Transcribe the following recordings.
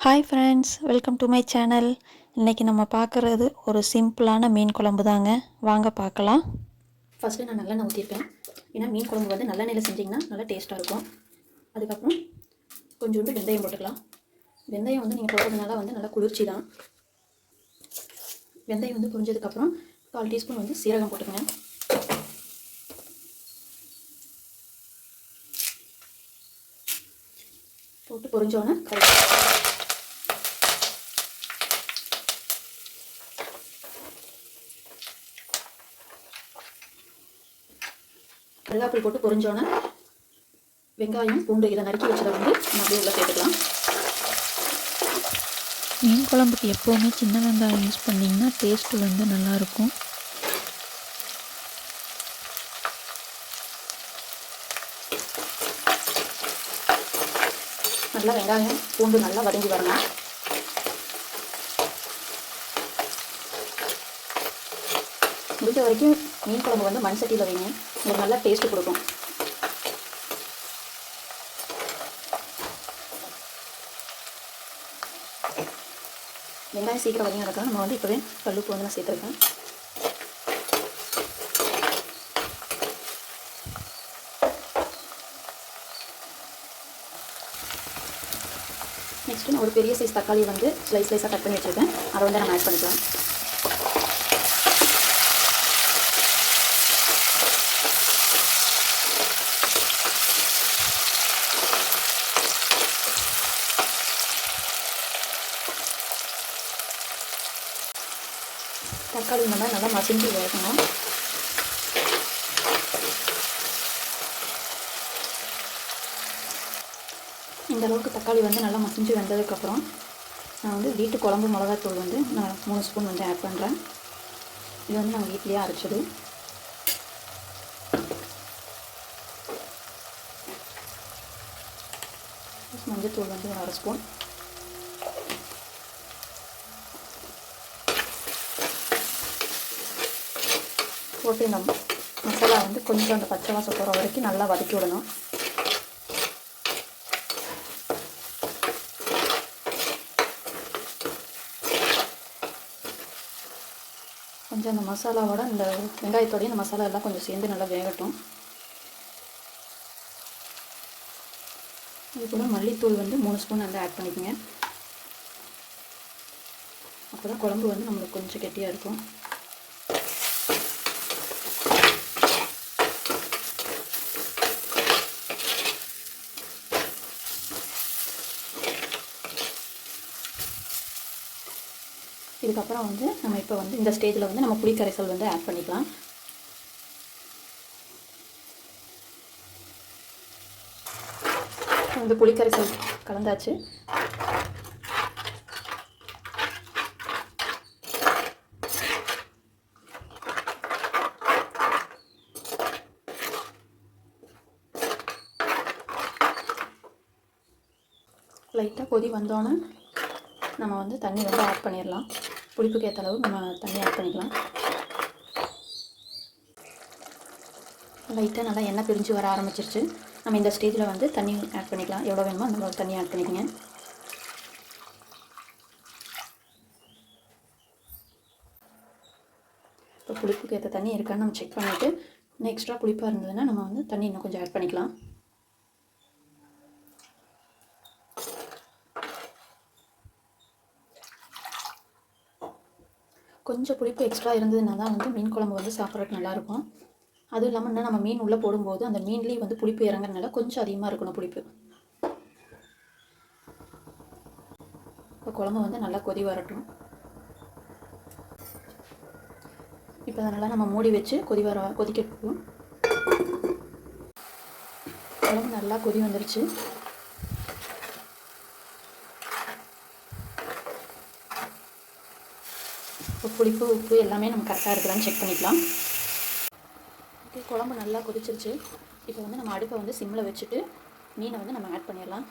Hi friends, welcome to my channel. இன்றைக்கி நம்ம பார்க்குறது ஒரு சிம்பிளான மீன் குழம்பு தாங்க. வாங்க பார்க்கலாம். ஃபஸ்ட்டு நான் நல்லெண்ணெய் ஊற்றிருக்கேன். ஏன்னா மீன் குழம்பு வந்து நல்லெண்ணெயில் செஞ்சிங்கன்னா நல்லா டேஸ்ட்டாக இருக்கும். அதுக்கப்புறம் கொஞ்சோண்டு வெந்தயம் போட்டுக்கலாம். வெந்தயம் வந்து நீங்கள் போடுறதுனால வந்து நல்லா குளிர்ச்சி தான். வெந்தயம் வந்து புரிஞ்சதுக்கப்புறம் 1/4 டீஸ்பூன் வந்து சீரகம் போட்டுக்கங்க. போட்டு பொரிஞ்சோன்னே கருவேப்பிலை போட்டு பொரிஞ்சோன்னே வெங்காயம் பூண்டு இதை நறுக்கி வச்சதை வந்து நம்ம அப்படியே உள்ள சேர்த்துக்கலாம். மீன் குழம்புக்கு எப்போவுமே சின்ன வெங்காயம் யூஸ் பண்ணிங்கன்னா டேஸ்ட்டு வந்து நல்லாயிருக்கும். நல்லா வெங்காயம் பூண்டு நல்லா வதங்கி வரணும். முடிஞ்ச வரைக்கும் மீன் குழம்பு வந்து மண் சட்டியில் வைங்க, உங்களுக்கு நல்லா டேஸ்ட்டு கொடுக்கும். வெங்காயம் சீக்கிரம் வதங்கினதுக்காக நம்ம வந்து இப்போவே கல்லுப்பு வந்து நான் சேர்த்துருக்கேன். நெக்ஸ்ட்டு நான் ஒரு பெரிய சைஸ் தக்காளி வந்து ஸ்லைஸாக கட் பண்ணி வச்சுருக்கேன். அதை வந்து நம்ம ஆட் பண்ணிக்கலாம். தக்காளி நம்ம நல்லா மசிஞ்சு வேகணும். இந்த அளவுக்கு தக்காளி வந்து நல்லா மசிஞ்சு வெந்ததுக்கப்புறம் நான் வந்து வீட்டு குழம்பு மிளகாத்தூள் வந்து நான் 3 ஸ்பூன் வந்து ஆட் பண்ணுறேன். இது வந்து நான் வீட்லேயே அரைச்சது. மஞ்சத்தூள் வந்து ஒரு 1/2 ஸ்பூன். போட்டு இந்த மசாலா வந்து கொஞ்சம் அந்த பச்சை வாசம் போகிற வரைக்கும் நல்லா வதக்கி விடணும். கொஞ்சம் அந்த மசாலாவோட இந்த வெங்காயத்தோடையும் இந்த மசாலா எல்லாம் கொஞ்சம் சேர்ந்து நல்லா வேகட்டும். இது கூட மல்லித்தூள் வந்து 3 ஸ்பூன் வந்து ஆட் பண்ணிக்கோங்க. அப்போ தான் குழம்பு வந்து நம்மளுக்கு கொஞ்சம் கெட்டியாக இருக்கும். இதுக்கப்புறம் வந்து நம்ம இப்போ வந்து இந்த ஸ்டேஜில் வந்து நம்ம புளி கரைசல் வந்து ஆட் பண்ணிக்கலாம். இந்த புளி கரைசல் கலந்தாச்சு. லைட்டாக கொதி வந்தோன்னே நம்ம வந்து தண்ணி வந்து ஆட் பண்ணிடலாம். புளிப்புக்கு ஏற்ற அளவு நம்ம தண்ணி ஆட் பண்ணிக்கலாம். லைட்டாக நல்லா எண்ணெய் பிரிஞ்சு வர ஆரம்பிச்சிருச்சு. நம்ம இந்த ஸ்டேஜில் வந்து தண்ணி ஆட் பண்ணிக்கலாம். எவ்வளோ வேணுமோ அந்த மாதிரி தண்ணி ஆட் பண்ணிக்கோங்க. இப்போ புளிப்புக்கு ஏற்ற தண்ணி இருக்கான்னு நம்ம செக் பண்ணிவிட்டு இன்னும் எக்ஸ்ட்ரா புளிப்பாக இருந்ததுன்னா நம்ம வந்து தண்ணி இன்னும் கொஞ்சம் ஆட் பண்ணிக்கலாம். கொஞ்சம் புளிப்பு எக்ஸ்ட்ரா இருந்ததுன்னா தான் வந்து மீன் குழம்பு வந்து சாப்பிட்றதுக்கு நல்லாயிருக்கும். அதுவும் இல்லாமல் இன்னும் நம்ம மீன் உள்ளே போடும்போது அந்த மீன்லேயும் வந்து புளிப்பு இறங்குறதுனால கொஞ்சம் அதிகமாக இருக்கணும் புளிப்பு. இப்போ குழம்பு வந்து நல்லா கொதி வரட்டும். இப்போ அதனால் நம்ம மூடி வச்சு கொதிக்கட்டும். குழம்பு நல்லா கொதி வந்துருச்சு. இப்போ புளிப்பு உப்பு எல்லாமே நம்ம கரெக்டாக இருக்குதான்னு செக் பண்ணிக்கலாம். ஓகே, குழம்பு நல்லா கொதிச்சிருச்சு. இப்போ வந்து நம்ம அடுப்பை வந்து சிம்மில் வச்சுட்டு மீனை வந்து நம்ம ஆட் பண்ணிடலாம்.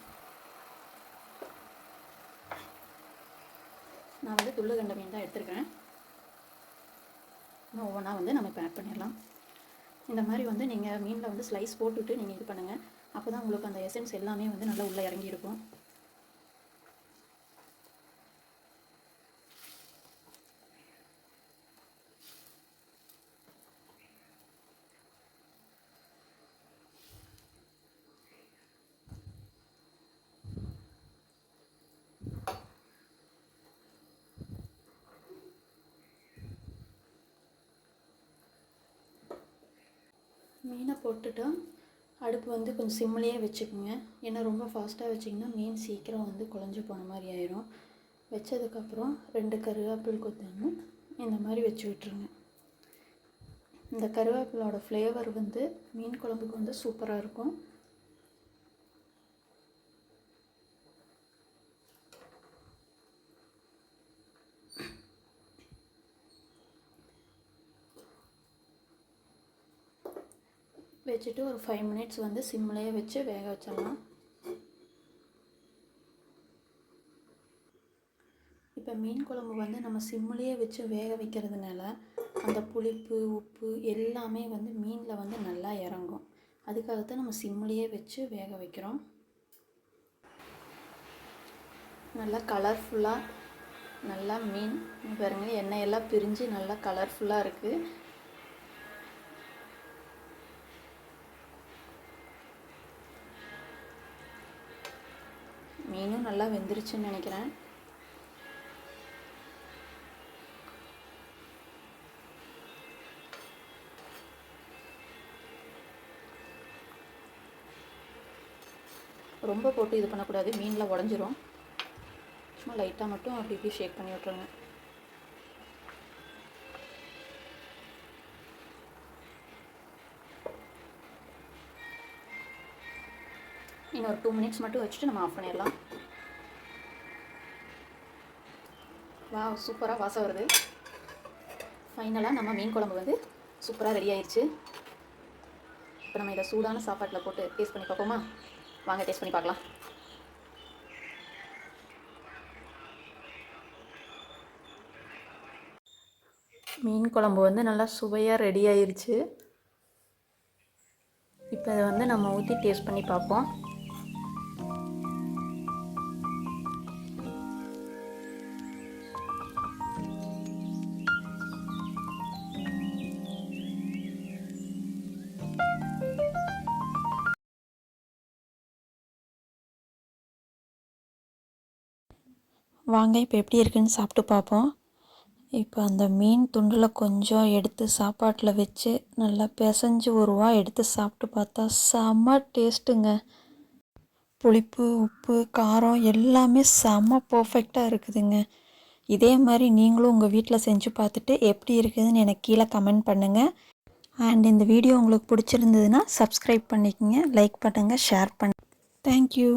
நான் வந்து துள்ளுகண்ட மீன் தான் எடுத்துருக்கேன். இன்னும் ஒவ்வொன்றா வந்து நம்ம இப்போ ஆட் பண்ணிடலாம். இந்த மாதிரி வந்து நீங்கள் மீனில் வந்து ஸ்லைஸ் போட்டுவிட்டு நீங்கள் இது பண்ணுங்கள். அப்போ தான் உங்களுக்கு அந்த எசன்ஸ் எல்லாமே வந்து நல்லா உள்ளே இறங்கியிருக்கும். மீனை போட்டுட்டா அடுப்பு வந்து கொஞ்சம் சிம்லேயே வச்சுக்கோங்க. ஏன்னா ரொம்ப ஃபாஸ்ட்டாக வச்சிங்கன்னா மீன் சீக்கிரம் வந்து குழஞ்சி போன மாதிரி ஆயிரும். வச்சதுக்கப்புறம் 2 கருவேப்பில் கொத்தமல்லி இந்த மாதிரி வச்சு விட்டுருங்க. இந்த கருவேப்பிலோட ஃப்ளேவர் வந்து மீன் குழம்புக்கு வந்து சூப்பராக இருக்கும். வச்சுட்டு ஒரு 5 மினிட்ஸ் வந்து சிம்லேயே வச்சு வேக வச்சிடலாம். இப்போ மீன் குழம்பு வந்து நம்ம சிம்லேயே வச்சு வேக வைக்கிறதுனால அந்த புளிப்பு உப்பு எல்லாமே வந்து மீனில் வந்து நல்லா இறங்கும். அதுக்காகத்தான் நம்ம சிம்லேயே வச்சு வேக வைக்கிறோம். நல்லா கலர்ஃபுல்லாக நல்லா மீன் பாருங்கள், எண்ணெயெல்லாம் பிரிஞ்சு நல்லா கலர்ஃபுல்லாக இருக்குது. மீனும் நல்லா வெந்துருச்சுன்னு நினைக்கிறேன். ரொம்ப போட்டு இது பண்ணக்கூடாது, மீனில் உடஞ்சிரும். சும்மா லைட்டாக மட்டும் அப்படி இப்படி ஷேக் பண்ணி விட்ருங்க. இன்னும் ஒரு 2 மினிட்ஸ் மட்டும் வச்சுட்டு நம்ம ஆஃப் பண்ணிடலாம். வா, சூப்பராக வாசம் வருது. ஃபைனலாக நம்ம மீன் குழம்பு வந்து சூப்பராக ரெடி ஆயிடுச்சு. இப்போ நம்ம இதை சூடான சாப்பாட்டில் போட்டு டேஸ்ட் பண்ணி பார்ப்போமா? வாங்க டேஸ்ட் பண்ணி பார்க்கலாம். மீன் குழம்பு வந்து நல்லா சுவையாக ரெடி ஆயிடுச்சு. இப்போ இதை வந்து நம்ம ஊற்றி டேஸ்ட் பண்ணி பார்ப்போம். வாங்க இப்போ எப்படி இருக்குன்னு சாப்பிட்டு பார்ப்போம். இப்போ அந்த மீன் துண்டில் கொஞ்சம் எடுத்து சாப்பாட்டில் வச்சு நல்லா பிசைஞ்சு ஒரு வா எடுத்து சாப்பிட்டு பார்த்தா செம்ம டேஸ்ட்டுங்க. புளிப்பு உப்பு காரம் எல்லாமே செம்ம பர்ஃபெக்டாக இருக்குதுங்க. இதே மாதிரி நீங்களும் உங்கள் வீட்டில் செஞ்சு பார்த்துட்டு எப்படி இருக்குதுன்னு எனக்கு கீழே கமெண்ட் பண்ணுங்கள். அண்ட் இந்த வீடியோ உங்களுக்கு பிடிச்சிருந்ததுன்னா சப்ஸ்கிரைப் பண்ணிக்கோங்க, லைக் பண்ணுங்கள், ஷேர் பண்ணுங்கள். தேங்க்யூ.